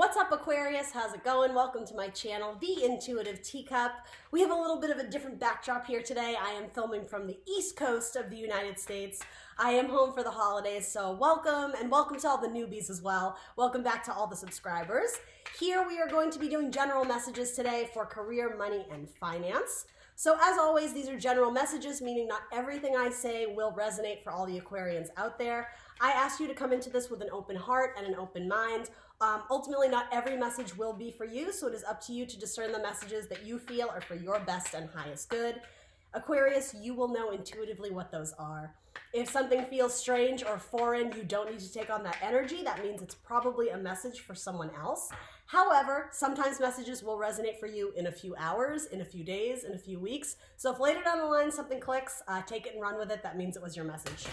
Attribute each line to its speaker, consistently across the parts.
Speaker 1: What's up, Aquarius? How's it going? Welcome to my channel, The Intuitive Teacup. We have a little bit of a different backdrop here today. I am filming from the East Coast of the United States. I am home for the holidays, so welcome, and welcome to all the newbies as well. Welcome back to all the subscribers. Here we are going to be doing general messages today for career, money, and finance. So as always, these are general messages, meaning not everything I say will resonate for all the Aquarians out there. I ask you to come into this with an open heart and an open mind. Ultimately, not every message will be for you, so it is up to you to discern the messages that you feel are for your best and highest good. Aquarius, you will know intuitively what those are. If something feels strange or foreign, you don't need to take on that energy. That means it's probably a message for someone else. However, sometimes messages will resonate for you in a few hours, in a few days, in a few weeks. So if later down the line something clicks, take it and run with it. That means it was your message.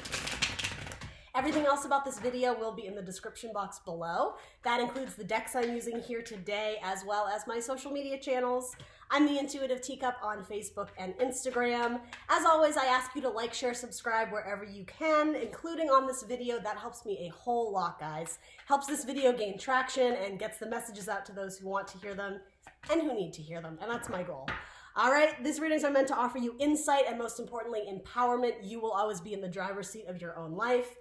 Speaker 1: Everything else about this video will be in the description box below. That includes the decks I'm using here today, as well as my social media channels. I'm The Intuitive Teacup on Facebook and Instagram. As always, I ask you to like, share, subscribe wherever you can, including on this video. That helps me a whole lot, guys. Helps this video gain traction and gets the messages out to those who want to hear them and who need to hear them, and that's my goal. All right, these readings are meant to offer you insight and, most importantly, empowerment. You will always be in the driver's seat of your own life.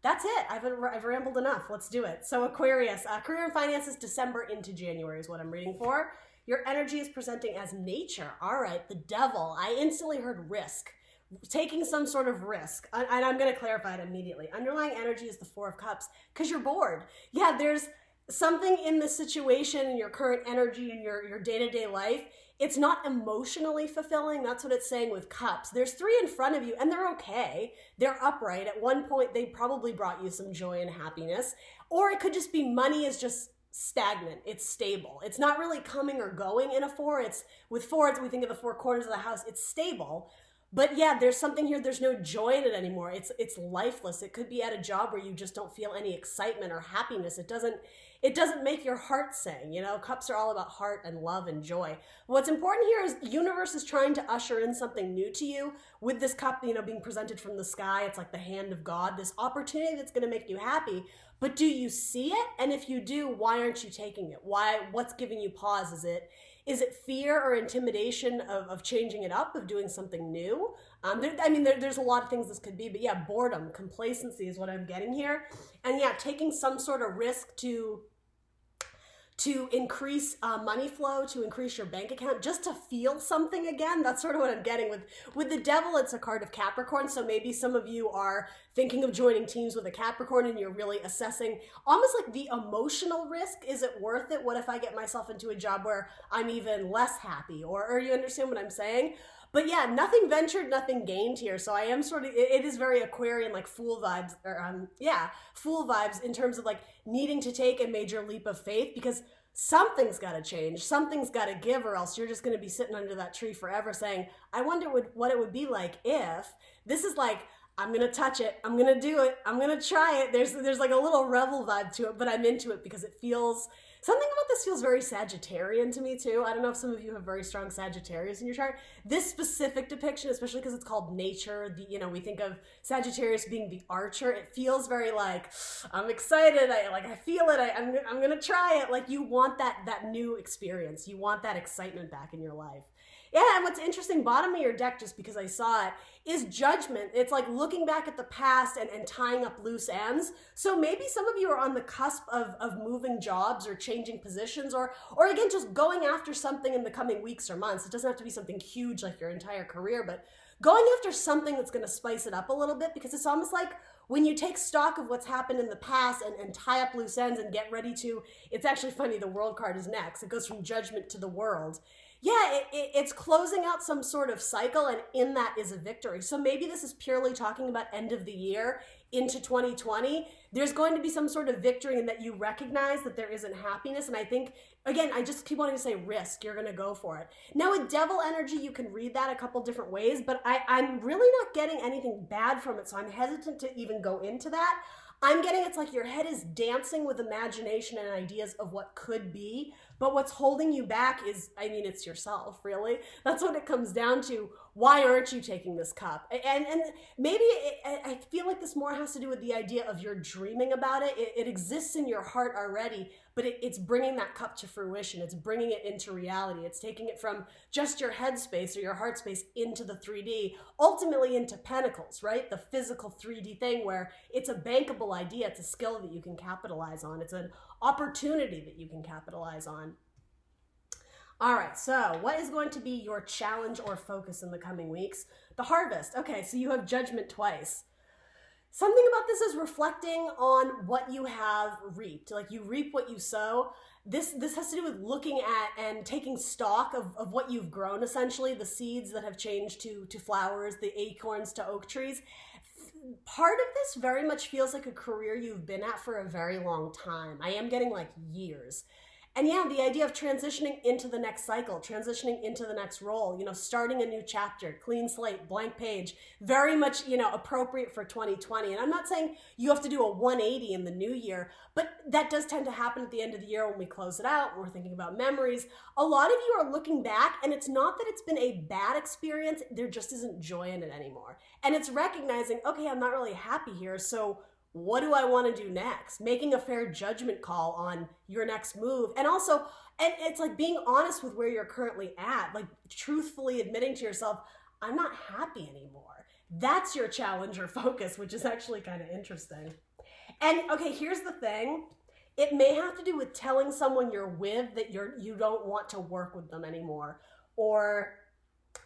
Speaker 1: That's it. I've rambled enough. Let's do it. So Aquarius, career and finances, December into January is what I'm reading for. Your energy is presenting as nature. All right, the devil. I instantly heard risk, taking some sort of risk. And I'm going to clarify it immediately. Underlying energy is the Four of Cups because you're bored. Yeah, there's something in the situation and your current energy in your day-to-day life. It's not emotionally fulfilling. That's what it's saying with cups. There's three in front of you and they're okay. They're upright. At one point, they probably brought you some joy and happiness. Or it could just be money is just stagnant. It's stable. It's not really coming or going in a four. It's with fours, we think of the four corners of the house. It's stable. But yeah, there's something here. There's no joy in it anymore. It's lifeless. It could be at a job where you just don't feel any excitement or happiness. It doesn't make your heart sing. You know, cups are all about heart and love and joy. What's important here is the universe is trying to usher in something new to you with this cup, you know, being presented from the sky. It's like the hand of God, this opportunity that's going to make you happy. But do you see it? And if you do, why aren't you taking it? What's giving you pause? Is it fear or intimidation of changing it up, of doing something new? There's a lot of things this could be, but yeah, boredom, complacency is what I'm getting here. And yeah, taking some sort of risk to increase money flow, to increase your bank account, just to feel something again. That's sort of what I'm getting with the devil. It's a card of Capricorn. So maybe some of you are thinking of joining teams with a Capricorn and you're really assessing almost like the emotional risk. Is it worth it? What if I get myself into a job where I'm even less happy? Or you understand what I'm saying? But yeah, nothing ventured, nothing gained here. So I am sort of, it is very Aquarian, like fool vibes, or fool vibes in terms of like needing to take a major leap of faith because something's got to change. Something's got to give, or else you're just going to be sitting under that tree forever saying, I wonder what it would be like if this is like, I'm going to touch it. I'm going to do it. I'm going to try it. There's like a little rebel vibe to it, but I'm into it because it feels, something about this feels very Sagittarian to me too. I don't know if some of you have very strong Sagittarius in your chart. This specific depiction, especially because it's called nature, we think of Sagittarius being the archer. It feels very like, I'm excited. I feel it. I'm going to try it. Like you want that new experience. You want that excitement back in your life. Yeah, and what's interesting, bottom of your deck, just because I saw it, is judgment. It's like looking back at the past and tying up loose ends. So maybe some of you are on the cusp of moving jobs or changing positions or again, just going after something in the coming weeks or months. It doesn't have to be something huge like your entire career, but going after something that's going to spice it up a little bit, because it's almost like when you take stock of what's happened in the past and tie up loose ends and get ready to, it's actually funny, the World card is next. It goes from judgment to the world. Yeah, it's closing out some sort of cycle, and in that is a victory. So maybe this is purely talking about end of the year into 2020. There's going to be some sort of victory in that you recognize that there isn't happiness. And I think, again, I just keep wanting to say risk. You're going to go for it. Now, with devil energy, you can read that a couple different ways, but I'm really not getting anything bad from it, so I'm hesitant to even go into that. I'm getting it's like your head is dancing with imagination and ideas of what could be, but what's holding you back is, it's yourself, really. That's what it comes down to. Why aren't you taking this cup? And maybe I feel like this more has to do with the idea of you're dreaming about it. It exists in your heart already, but it's bringing that cup to fruition. It's bringing it into reality. It's taking it from just your head space or your heart space into the 3D, ultimately into pentacles, right? The physical 3D thing where it's a bankable idea. It's a skill that you can capitalize on. It's an opportunity that you can capitalize on. All right, so what is going to be your challenge or focus in the coming weeks? The harvest. Okay, so you have judgment twice. Something about this is reflecting on what you have reaped. Like you reap what you sow. This has to do with looking at and taking stock of what you've grown, essentially, the seeds that have changed to flowers, the acorns to oak trees. Part of this very much feels like a career you've been at for a very long time. I am getting like years. And yeah, the idea of transitioning into the next cycle, transitioning into the next role, you know, starting a new chapter, clean slate, blank page, very much, you know, appropriate for 2020. And I'm not saying you have to do a 180 in the new year, but that does tend to happen at the end of the year when we close it out, when we're thinking about memories. A lot of you are looking back, and it's not that it's been a bad experience, there just isn't joy in it anymore. And it's recognizing, okay, I'm not really happy here, so what do I want to do next? Making a fair judgment call on your next move. And also, and it's like being honest with where you're currently at, like truthfully admitting to yourself, I'm not happy anymore. That's your challenge or focus, which is actually kind of interesting. And okay, here's the thing. It may have to do with telling someone you're with that you don't want to work with them anymore. Or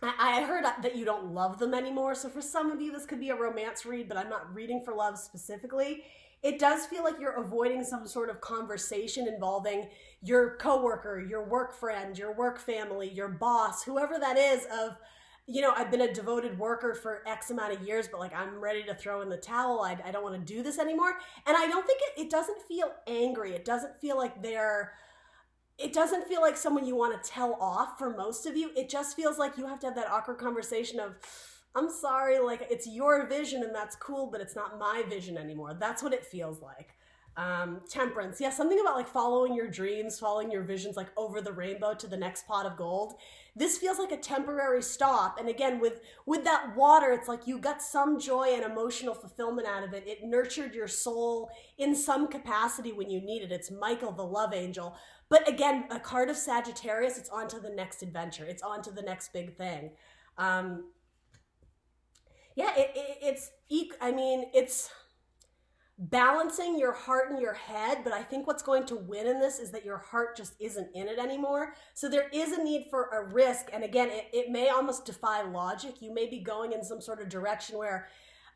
Speaker 1: I heard that you don't love them anymore. So for some of you, this could be a romance read, but I'm not reading for love specifically. It does feel like you're avoiding some sort of conversation involving your coworker, your work friend, your work family, your boss, whoever that is of, you know, I've been a devoted worker for X amount of years, but like I'm ready to throw in the towel. I don't want to do this anymore. And I don't think it doesn't feel angry. It doesn't feel like it doesn't feel like someone you want to tell off for most of you. It just feels like you have to have that awkward conversation of, I'm sorry, like it's your vision and that's cool, but it's not my vision anymore. That's what it feels like. Temperance. Yeah, something about like following your dreams, following your visions, like over the rainbow to the next pot of gold. This feels like a temporary stop. And again, with that water, it's like you got some joy and emotional fulfillment out of it. It nurtured your soul in some capacity when you needed it. It's Michael, the love angel. But again, a card of Sagittarius, it's on to the next adventure. It's on to the next big thing. Yeah, it's balancing your heart and your head, but I think what's going to win in this is that your heart just isn't in it anymore. So there is a need for a risk. And again, it may almost defy logic. You may be going in some sort of direction where,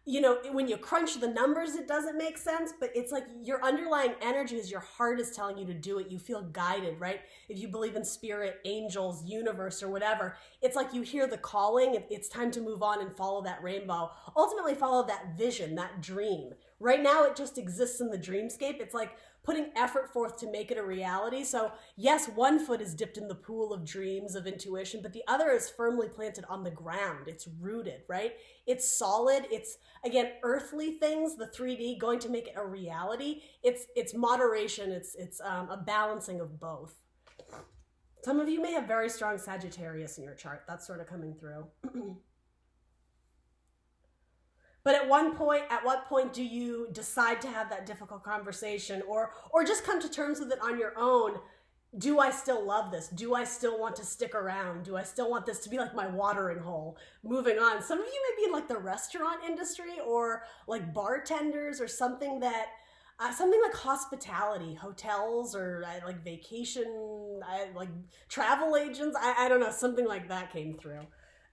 Speaker 1: you know, when you crunch the numbers, it doesn't make sense, but it's like your underlying energy is your heart is telling you to do it. You feel guided, right? If you believe in spirit, angels, universe, or whatever, it's like you hear the calling. It's time to move on and follow that rainbow. Ultimately, follow that vision, that dream. Right now, it just exists in the dreamscape. It's like putting effort forth to make it a reality. So yes, one foot is dipped in the pool of dreams, of intuition, but the other is firmly planted on the ground. It's rooted, right? It's solid. It's, again, earthly things, the 3D, going to make it a reality. It's moderation. It's a balancing of both. Some of you may have very strong Sagittarius in your chart. That's sort of coming through. But at what point do you decide to have that difficult conversation or just come to terms with it on your own? Do I still love this? Do I still want to stick around? Do I still want this to be like my watering hole? Moving on. Some of you may be in like the restaurant industry or like bartenders or something that, something like hospitality, hotels or like vacation, like travel agents. I don't know, something like that came through.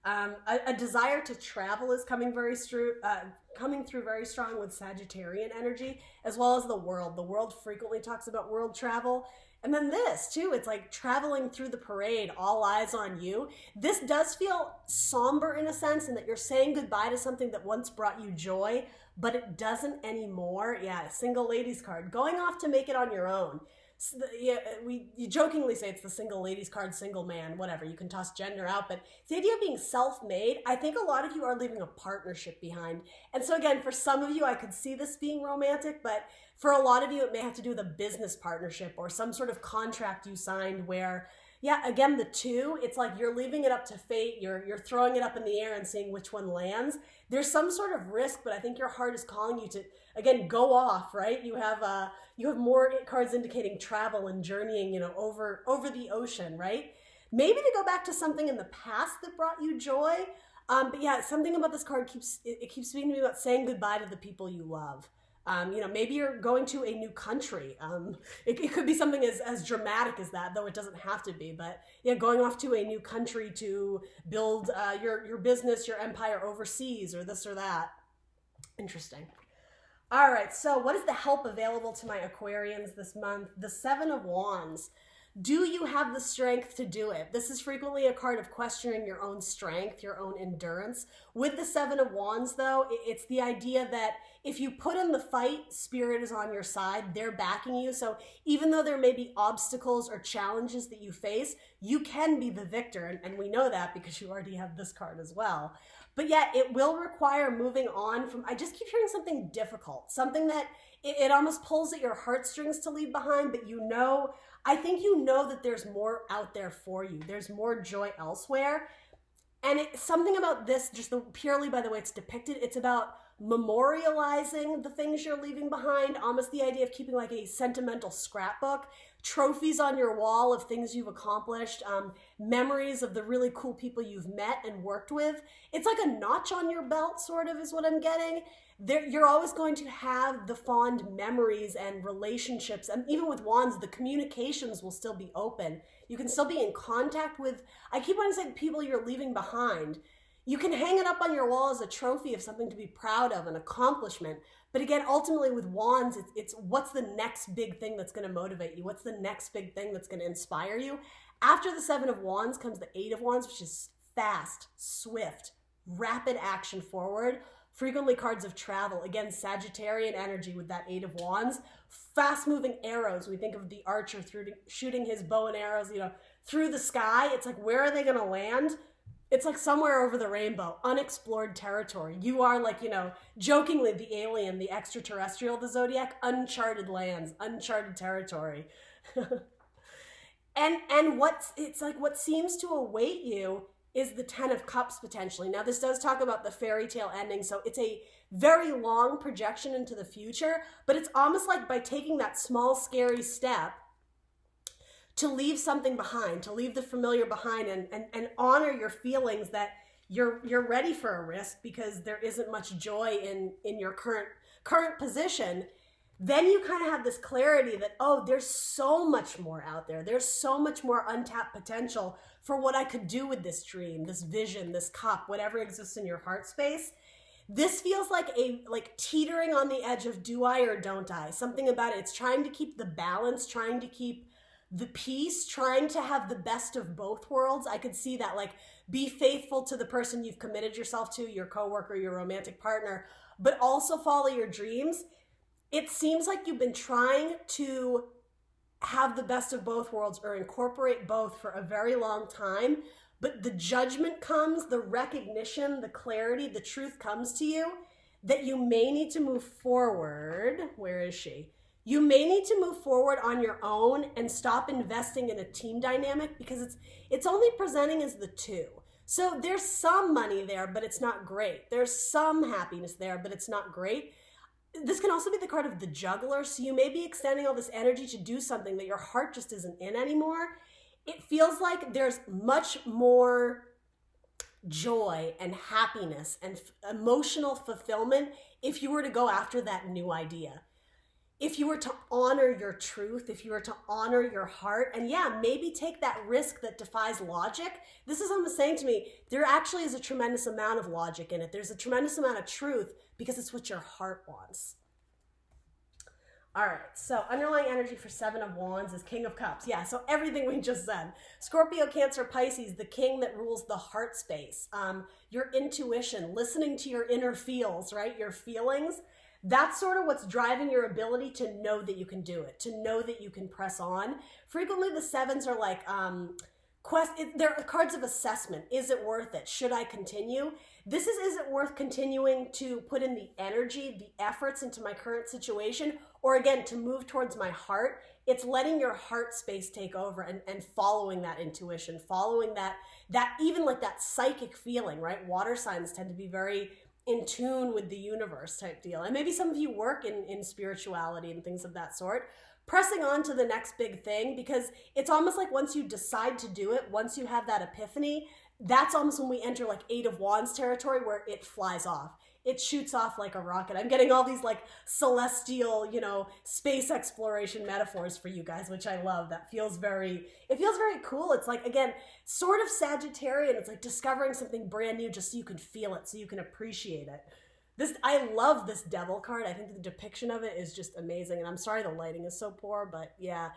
Speaker 1: A desire to travel is coming through very strong with Sagittarian energy, as well as the world. The world frequently talks about world travel. And then this too, it's like traveling through the parade, all eyes on you. This does feel somber in a sense, in that you're saying goodbye to something that once brought you joy, but it doesn't anymore. Yeah, single ladies card, going off to make it on your own. So you jokingly say it's the single ladies card, single man, whatever. You can toss gender out, but it's the idea of being self-made. I think a lot of you are leaving a partnership behind. And so again, for some of you, I could see this being romantic, but for a lot of you, it may have to do with a business partnership or some sort of contract you signed where Yeah, again, the 2, it's like you're leaving it up to fate. You're throwing it up in the air and seeing which one lands. There's some sort of risk, but I think your heart is calling you to, again, go off, right? You have more cards indicating travel and journeying, over the ocean, right? Maybe to go back to something in the past that brought you joy. But yeah, something about this card keeps speaking to me about saying goodbye to the people you love. Maybe you're going to a new country. It could be something as dramatic as that, though it doesn't have to be. But yeah, going off to a new country to build your business, your empire overseas, or this or that. Interesting. All right, so what is the help available to my Aquarians this month? The 7 of Wands. Do you have the strength to do it? This is frequently a card of questioning your own strength, your own endurance. With the 7 of Wands, though, it's the idea that if you put in the fight, Spirit is on your side. They're backing you. So even though there may be obstacles or challenges that you face, you can be the victor. And we know that because you already have this card as well. But yeah, it will require moving on from, I just keep hearing something difficult, something that it almost pulls at your heartstrings to leave behind, but I think you know that there's more out there for you. There's more joy elsewhere. And something about this, just purely by the way it's depicted, it's about memorializing the things you're leaving behind, almost the idea of keeping like a sentimental scrapbook, trophies on your wall of things you've accomplished, memories of the really cool people you've met and worked with. It's like a notch on your belt, sort of, is what I'm getting. You're always going to have the fond memories and relationships, and even with Wands, the communications will still be open. You can still be in contact with, I keep wanting to say, people you're leaving behind. You can hang it up on your wall as a trophy of something to be proud of, an accomplishment. But again, ultimately with Wands, it's what's the next big thing that's going to motivate you? What's the next big thing that's going to inspire you? After the 7 of Wands comes the 8 of Wands, which is fast, swift, rapid action forward. Frequently cards of travel. Again, Sagittarian energy with that 8 of Wands. Fast-moving arrows. We think of the archer shooting his bow and arrows, through the sky. It's like, where are they going to land? It's like somewhere over the rainbow, unexplored territory. You are like, jokingly the alien, the extraterrestrial, the zodiac, uncharted lands, uncharted territory. and what seems to await you is the 10 of Cups potentially. Now this does talk about the fairy tale ending, so it's a very long projection into the future, but it's almost like by taking that small scary step to leave something behind, to leave the familiar behind, and honor your feelings that you're ready for a risk because there isn't much joy in your current position. Then you kind of have this clarity that, oh, there's so much more out there. There's so much more untapped potential for what I could do with this dream, this vision, this cup, whatever exists in your heart space. This feels like teetering on the edge of do I or don't I? Something about it. It's trying to keep the balance, trying to keep the peace, trying to have the best of both worlds. I could see that, like, be faithful to the person you've committed yourself to, your coworker, your romantic partner, but also follow your dreams. It seems like you've been trying to have the best of both worlds or incorporate both for a very long time, but the judgment comes, the recognition, the clarity, the truth comes to you that you may need to move forward. Where is she? You may need to move forward on your own and stop investing in a team dynamic because it's only presenting as the 2. So there's some money there, but it's not great. There's some happiness there, but it's not great. This can also be the card of the juggler. So you may be extending all this energy to do something that your heart just isn't in anymore. It feels like there's much more joy and happiness and emotional fulfillment if you were to go after that new idea. If you were to honor your truth, if you were to honor your heart, and yeah, maybe take that risk that defies logic. This is almost saying to me, there actually is a tremendous amount of logic in it. There's a tremendous amount of truth because it's what your heart wants. All right, so underlying energy for 7 of Wands is King of Cups. Yeah, so everything we just said. Scorpio, Cancer, Pisces, the king that rules the heart space. Your intuition, listening to your inner feels, right? Your feelings. That's sort of what's driving your ability to know that you can do it, to know that you can press on. Frequently, the 7s are like, they're cards of assessment. Is it worth it? Should I continue? This is it worth continuing to put in the energy, the efforts into my current situation, or again, to move towards my heart? it's letting your heart space take over and following that intuition, following that even like that psychic feeling, right? Water signs tend to be very in tune with the universe type deal. And maybe some of you work in spirituality and things of that sort. Pressing on to the next big thing, because it's almost like once you decide to do it, once you have that epiphany, that's almost when we enter like Eight of Wands territory where it flies off. It shoots off like a rocket. I'm getting all these like celestial, you know, space exploration metaphors for you guys, which I love. It feels very cool. It's like, again, sort of Sagittarian. It's like discovering something brand new just so you can feel it, so you can appreciate it. I love this Devil card. I think the depiction of it is just amazing. And I'm sorry the lighting is so poor, but yeah.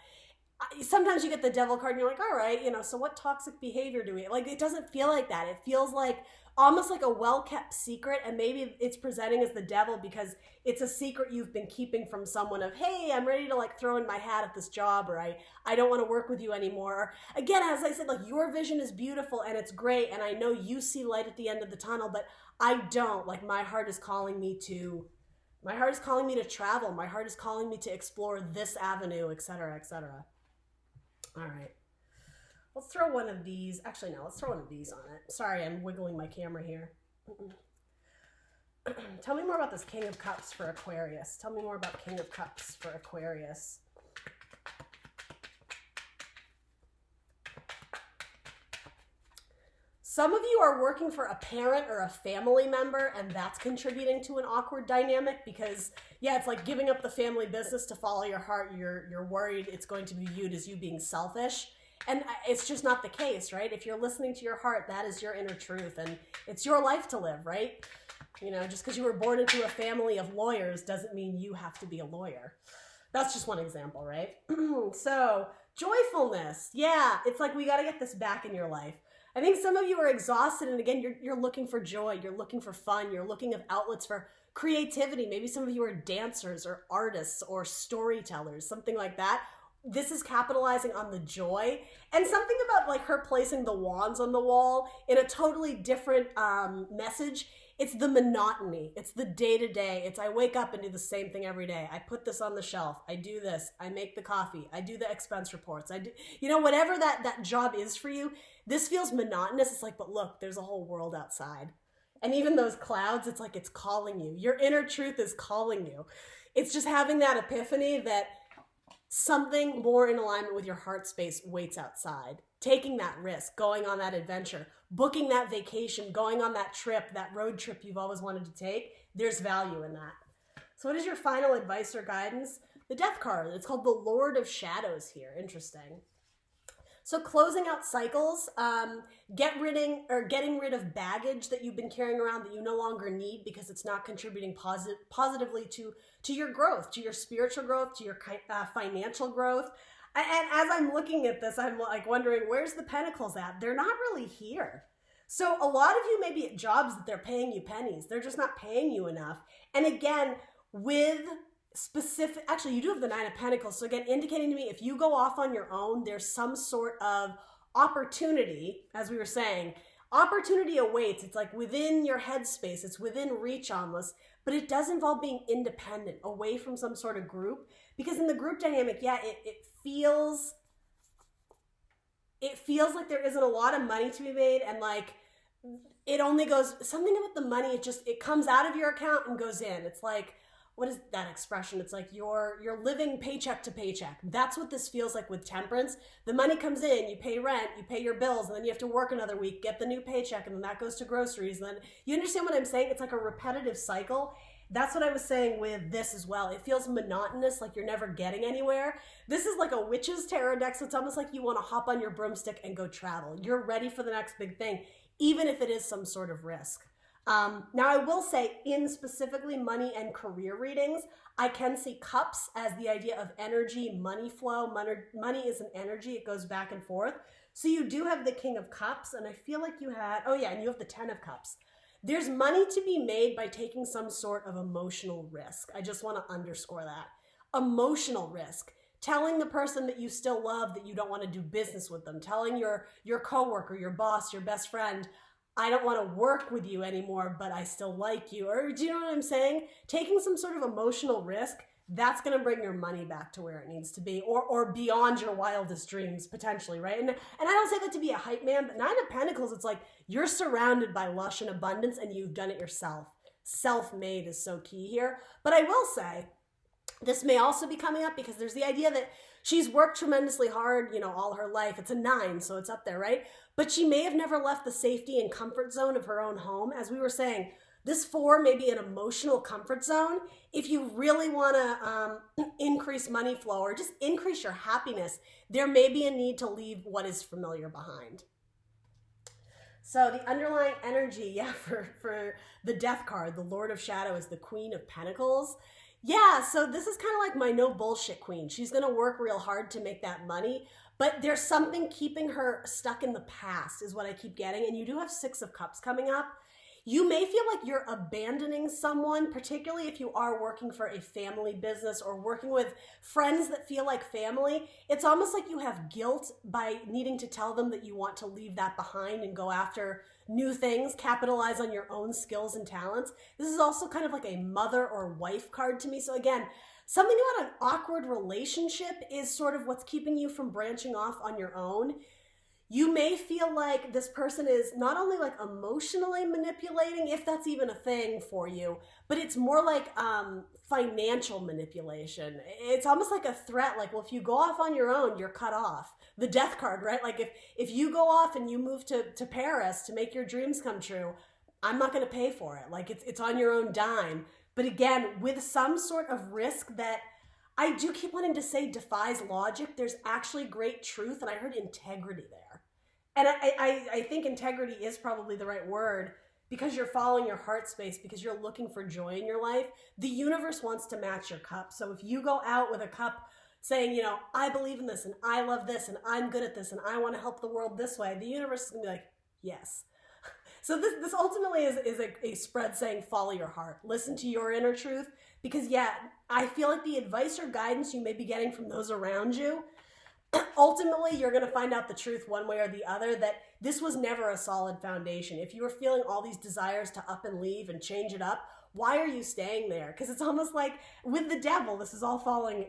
Speaker 1: Sometimes you get the Devil card and you're like, all right, you know, so what toxic behavior do we, like, it doesn't feel like that. It feels like almost like a well-kept secret, and maybe it's presenting as the devil because it's a secret you've been keeping from someone of, hey, I'm ready to like throw in my hat at this job, or I don't want to work with you anymore. Or, again, as I said, like, your vision is beautiful and it's great, and I know you see light at the end of the tunnel, but I don't. Like, my heart is calling me to travel. My heart is calling me to explore this avenue, etc., etc. All right, let's throw one of these. Actually, no, let's throw one of these on it. Sorry, I'm wiggling my camera here. Tell me more about this King of Cups for Aquarius. Tell me more about King of Cups for Aquarius. Some of you are working for a parent or a family member, and that's contributing to an awkward dynamic because, yeah, it's like giving up the family business to follow your heart. You're worried it's going to be viewed as you being selfish. And it's just not the case, right? If you're listening to your heart, that is your inner truth, and it's your life to live, right? You know, just because you were born into a family of lawyers doesn't mean you have to be a lawyer. That's just one example, right? So, joyfulness. Yeah, it's like we got to get this back in your life. I think some of you are exhausted, and again, you're looking for joy, you're looking for fun, you're looking of outlets for creativity. Maybe some of you are dancers or artists or storytellers, something like that. This is capitalizing on the joy. And something about like her placing the wands on the wall in a totally different message. It's the monotony. It's the day-to-day. It's I wake up and do the same thing every day. I put this on the shelf. I do this. I make the coffee. I do the expense reports. I do, you know, whatever that job is for you. This feels monotonous. It's like, but look, there's a whole world outside. And even those clouds, it's like it's calling you. Your inner truth is calling you. It's just having that epiphany that something more in alignment with your heart space waits outside. Taking that risk, going on that adventure, booking that vacation, going on that trip, that road trip you've always wanted to take, there's value in that. So what is your final advice or guidance? The Death card. It's called the Lord of Shadows here. Interesting. So closing out cycles, getting rid of baggage that you've been carrying around that you no longer need because it's not contributing positively to your growth, to your spiritual growth, to your financial growth. And as I'm looking at this, I'm like wondering, where's the Pentacles at? They're not really here. So a lot of you may be at jobs that they're paying you pennies. They're just not paying you enough. And again, with specific, actually you do have the Nine of Pentacles. So again, indicating to me, if you go off on your own, there's some sort of opportunity, as we were saying, opportunity awaits. It's like within your headspace, it's within reach almost, but it does involve being independent, away from some sort of group. Because in the group dynamic, yeah, it feels like there isn't a lot of money to be made, and like it only goes, something about the money, it comes out of your account and goes in. It's like, what is that expression? It's like you're living paycheck to paycheck. That's what this feels like with Temperance. The money comes in, you pay rent, you pay your bills, and then you have to work another week, get the new paycheck, and then that goes to groceries. And then you understand what I'm saying? It's like a repetitive cycle. That's what I was saying with this as well. It feels monotonous, like you're never getting anywhere. This is like a witch's tarot deck, so it's almost like you want to hop on your broomstick and go travel. You're ready for the next big thing, even if it is some sort of risk. Now, I will say, in specifically money and career readings, I can see cups as the idea of energy, money flow. Money is an energy. It goes back and forth. So you do have the King of Cups, and I feel like you had, oh yeah, and you have the Ten of Cups. There's money to be made by taking some sort of emotional risk. I just want to underscore that. Emotional risk. Telling the person that you still love that you don't want to do business with them. Telling your coworker, your boss, your best friend, I don't want to work with you anymore, but I still like you. Or do you know what I'm saying? Taking some sort of emotional risk that's going to bring your money back to where it needs to be, or beyond your wildest dreams, potentially, right? And I don't say that to be a hype man, but Nine of Pentacles, it's like you're surrounded by lush and abundance and you've done it yourself. Self-made is so key here. But I will say, this may also be coming up because there's the idea that she's worked tremendously hard, you know, all her life. It's a 9, so it's up there, right? But she may have never left the safety and comfort zone of her own home. As we were saying, this 4 may be an emotional comfort zone. If you really want to increase money flow or just increase your happiness, there may be a need to leave what is familiar behind. So the underlying energy, yeah, for the Death card, the Lord of Shadow, is the Queen of Pentacles. Yeah, so this is kind of like my no bullshit queen. She's going to work real hard to make that money, but there's something keeping her stuck in the past is what I keep getting. And you do have 6 of Cups coming up. You may feel like you're abandoning someone, particularly if you are working for a family business or working with friends that feel like family. It's almost like you have guilt by needing to tell them that you want to leave that behind and go after new things, capitalize on your own skills and talents. This is also kind of like a mother or wife card to me. So again, something about an awkward relationship is sort of what's keeping you from branching off on your own. You may feel like this person is not only like emotionally manipulating, if that's even a thing for you, but it's more like financial manipulation. It's almost like a threat, like, well, if you go off on your own, you're cut off. The Death card, right? Like if you go off and you move to Paris to make your dreams come true, I'm not going to pay for it. Like it's on your own dime. But again, with some sort of risk that I do keep wanting to say defies logic, there's actually great truth, and I heard integrity there. And I think integrity is probably the right word because you're following your heart space, because you're looking for joy in your life. The universe wants to match your cup. So if you go out with a cup saying, you know, I believe in this and I love this and I'm good at this and I want to help the world this way, the universe is going to be like, yes. So this ultimately is a spread saying follow your heart. Listen to your inner truth because, yeah, I feel like the advice or guidance you may be getting from those around you, ultimately, you're going to find out the truth one way or the other, that this was never a solid foundation. If you were feeling all these desires to up and leave and change it up, why are you staying there? Because it's almost like with the Devil, this is all falling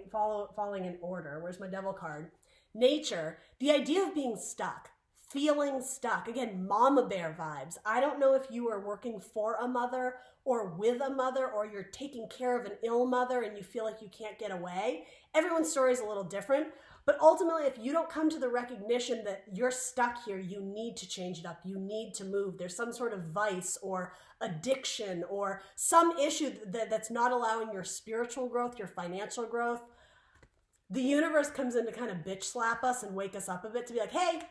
Speaker 1: in order. Where's my Devil card? Nature, the idea of being stuck, feeling stuck. Again, mama bear vibes. I don't know if you are working for a mother or with a mother, or you're taking care of an ill mother and you feel like you can't get away. Everyone's story is a little different. But ultimately, if you don't come to the recognition that you're stuck here, you need to change it up. You need to move. There's some sort of vice or addiction or some issue that's not allowing your spiritual growth, your financial growth. The universe comes in to kind of bitch slap us and wake us up a bit to be like, hey,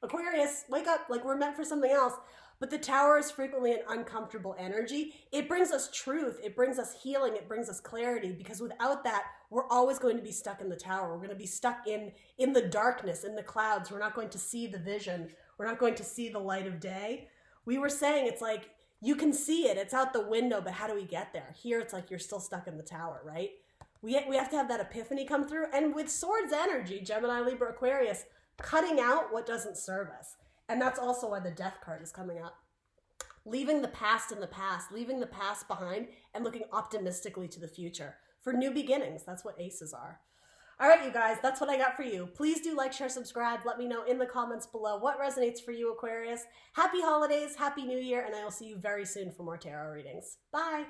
Speaker 1: Aquarius, wake up. Like we're meant for something else. But the Tower is frequently an uncomfortable energy. It brings us truth. It brings us healing. It brings us clarity, because without that, we're always going to be stuck in the Tower. We're going to be stuck in the darkness, in the clouds. We're not going to see the vision. We're not going to see the light of day. We were saying it's like you can see it. It's out the window, but how do we get there? Here, it's like you're still stuck in the Tower, right? We have to have that epiphany come through. And with Swords energy, Gemini, Libra, Aquarius, cutting out what doesn't serve us. And that's also why the Death card is coming up. Leaving the past in the past, leaving the past behind, and looking optimistically to the future. For new beginnings, that's what aces are. All right, you guys, that's what I got for you. Please do like, share, subscribe. Let me know in the comments below what resonates for you, Aquarius. Happy holidays, Happy New Year, and I will see you very soon for more tarot readings. Bye.